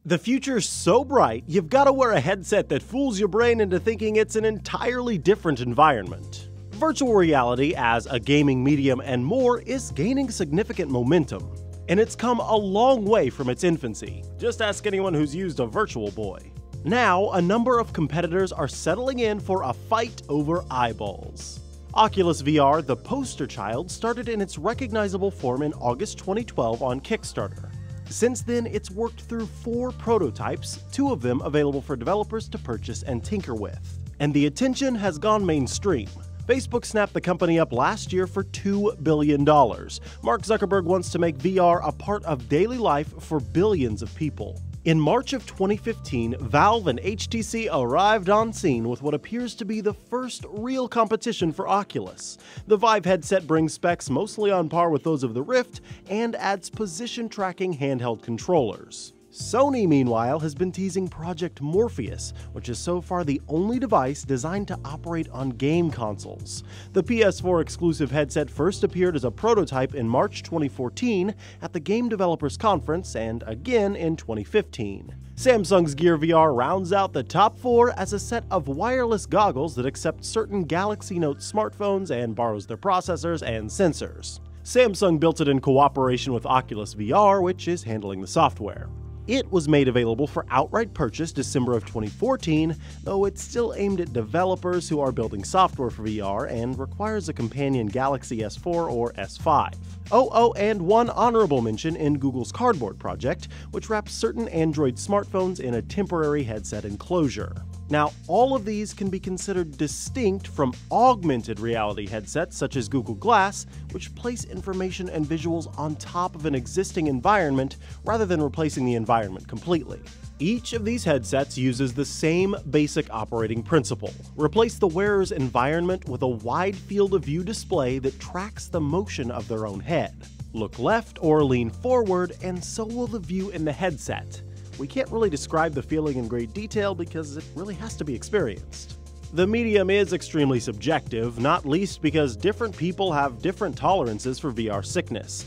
The future's so bright, you've got to wear a headset that fools your brain into thinking it's an entirely different environment. Virtual reality as a gaming medium and more is gaining significant momentum, and it's come a long way from its infancy. Just ask anyone who's used a Virtual Boy. Now, a number of competitors are settling in for a fight over eyeballs. Oculus VR, the poster child, started in its recognizable form in August 2012 on Kickstarter. Since then, it's worked through 4 prototypes, 2 of them available for developers to purchase and tinker with. And the attention has gone mainstream. Facebook snapped the company up last year for $2 billion. Mark Zuckerberg wants to make VR a part of daily life for billions of people. In March of 2015, Valve and HTC arrived on scene with what appears to be the first real competition for Oculus. The Vive headset brings specs mostly on par with those of the Rift and adds position-tracking handheld controllers. Sony, meanwhile, has been teasing Project Morpheus, which is so far the only device designed to operate on game consoles. The PS4 exclusive headset first appeared as a prototype in March 2014 at the Game Developers Conference and again in 2015. Samsung's Gear VR rounds out the top 4 as a set of wireless goggles that accept certain Galaxy Note smartphones and borrows their processors and sensors. Samsung built it in cooperation with Oculus VR, which is handling the software. It was made available for outright purchase December of 2014, though it's still aimed at developers who are building software for VR and requires a companion Galaxy S4 or S5. Oh, and one honorable mention in Google's Cardboard project, which wraps certain Android smartphones in a temporary headset enclosure. Now, all of these can be considered distinct from augmented reality headsets such as Google Glass, which place information and visuals on top of an existing environment rather than replacing the environment completely. Each of these headsets uses the same basic operating principle. Replace the wearer's environment with a wide field of view display that tracks the motion of their own head. Look left or lean forward, and so will the view in the headset. We can't really describe the feeling in great detail because it really has to be experienced. The medium is extremely subjective, not least because different people have different tolerances for VR sickness.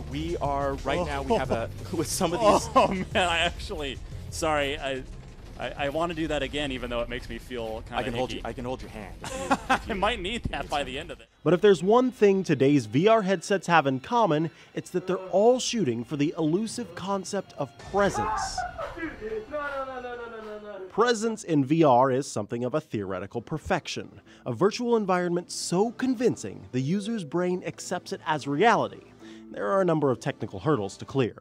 We are right now. We have with some of these. Oh man, sorry, I want to do that again, even though it makes me feel kind of. I can hold your hand. I might need that by the end of it. But if there's one thing today's VR headsets have in common, it's that they're all shooting for the elusive concept of presence. Presence in VR is something of a theoretical perfection, a virtual environment so convincing the user's brain accepts it as reality. There are a number of technical hurdles to clear.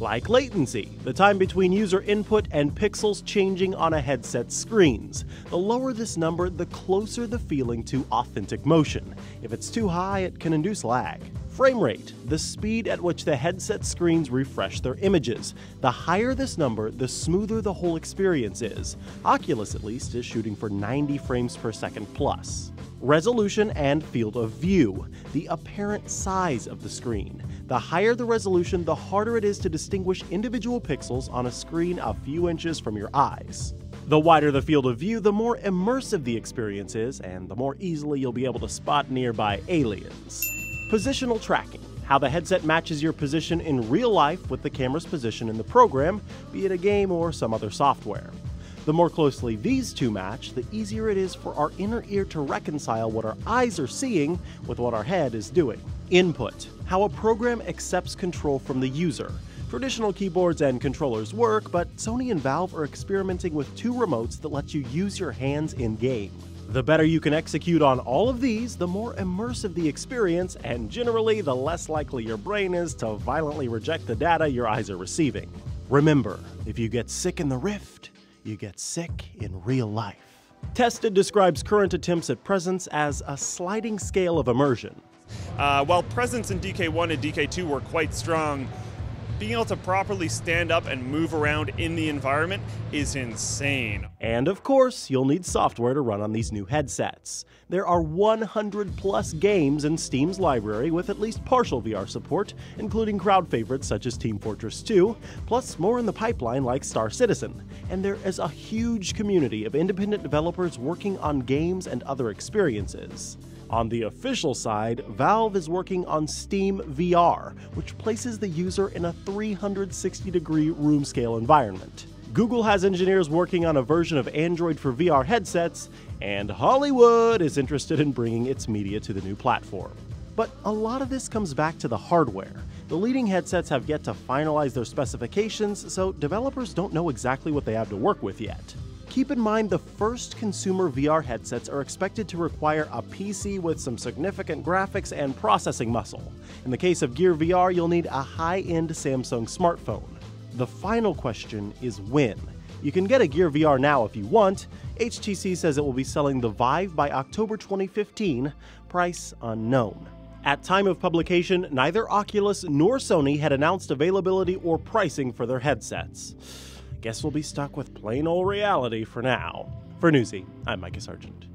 Like latency, the time between user input and pixels changing on a headset's screens. The lower this number, the closer the feeling to authentic motion. If it's too high, it can induce lag. Frame rate, the speed at which the headset screens refresh their images. The higher this number, the smoother the whole experience is. Oculus, at least, is shooting for 90 frames per second plus. Resolution and field of view, the apparent size of the screen. The higher the resolution, the harder it is to distinguish individual pixels on a screen a few inches from your eyes. The wider the field of view, the more immersive the experience is, and the more easily you'll be able to spot nearby aliens. Positional tracking, how the headset matches your position in real life with the camera's position in the program, be it a game or some other software. The more closely these two match, the easier it is for our inner ear to reconcile what our eyes are seeing with what our head is doing. Input, how a program accepts control from the user. Traditional keyboards and controllers work, but Sony and Valve are experimenting with 2 remotes that let you use your hands in-game. The better you can execute on all of these, the more immersive the experience, and generally, the less likely your brain is to violently reject the data your eyes are receiving. Remember, if you get sick in the Rift, you get sick in real life. Tested describes current attempts at presence as a sliding scale of immersion. While presence in DK1 and DK2 were quite strong, being able to properly stand up and move around in the environment is insane. And of course, you'll need software to run on these new headsets. There are 100+ games in Steam's library with at least partial VR support, including crowd favorites such as Team Fortress 2, plus more in the pipeline like Star Citizen. And there is a huge community of independent developers working on games and other experiences. On the official side, Valve is working on Steam VR, which places the user in a 360-degree room-scale environment. Google has engineers working on a version of Android for VR headsets, and Hollywood is interested in bringing its media to the new platform. But a lot of this comes back to the hardware. The leading headsets have yet to finalize their specifications, so developers don't know exactly what they have to work with yet. Keep in mind the first consumer VR headsets are expected to require a PC with some significant graphics and processing muscle. In the case of Gear VR, you'll need a high-end Samsung smartphone. The final question is when. You can get a Gear VR now if you want. HTC says it will be selling the Vive by October 2015, price unknown. At time of publication, neither Oculus nor Sony had announced availability or pricing for their headsets. Guess we'll be stuck with plain old reality for now. For Newsy, I'm Micah Sargent.